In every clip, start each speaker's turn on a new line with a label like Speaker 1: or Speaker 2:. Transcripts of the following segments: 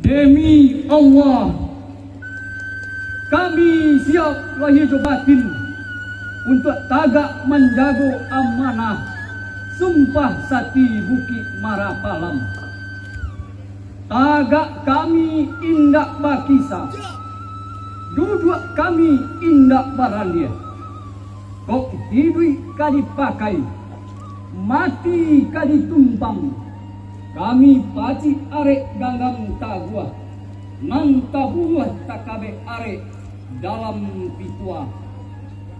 Speaker 1: Demi Allah, kami siap lahir batin untuk tagak menjaga amanah Sumpah Sati Bukit Marapalam. Tagak kami indak bakisah, duduk kami indak barandia. Kok hidup kadi pakai, mati kadi tumpang. Kami paci arek ganggam taguah, mantabuah takabe arek dalam pitua.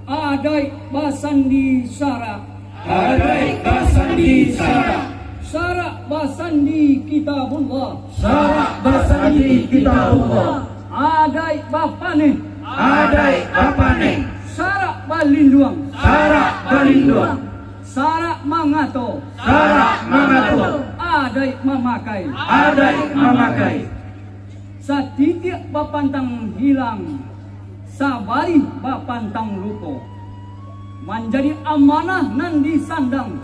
Speaker 1: Adai basandi syarak,
Speaker 2: adai basandi syarak,
Speaker 1: syarak basandi kitabullah,
Speaker 2: syarak basandi kitabullah.
Speaker 1: Adai bapane,
Speaker 2: adai bapane,
Speaker 1: syarak balinduang,
Speaker 2: syarak balinduang,
Speaker 1: syarak mangato,
Speaker 2: syarak mangato,
Speaker 1: adai memakai,
Speaker 2: adai memakai.
Speaker 1: Satitik bapantang hilang, sabari bapantang luko. Menjadi amanah nan disandang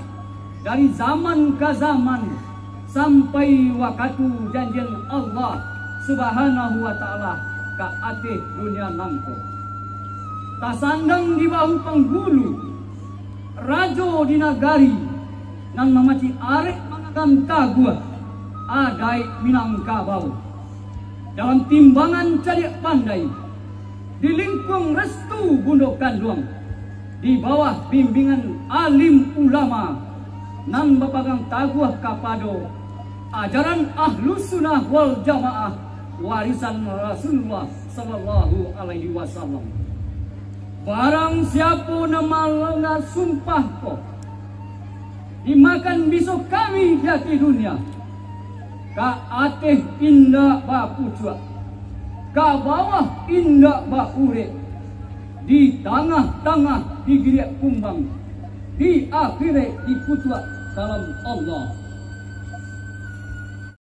Speaker 1: dari zaman ke zaman sampai waktu janjian Allah Subhanahu wa ta'ala ka atih dunia nangko. Tasandang di bahu penghulu rajo di nagari nan mamaci arek mangagam tagua adai Minangkabau. Dalam timbangan cadik pandai di lingkung restu Bundo Kanduang, di bawah bimbingan alim ulama nan bapagang taguah kapado ajaran Ahlus Sunnah wal Jamaah warisan Rasulullah sallallahu alaihi wasallam. Barang siapa nama lengah sumpah ko dimakan besok kami di dunia, ka ateh indah bapucua, ka bawah indah bakure, di tengah-tengah digiriak kumbang, di akhirnya dikutua dalam Allah.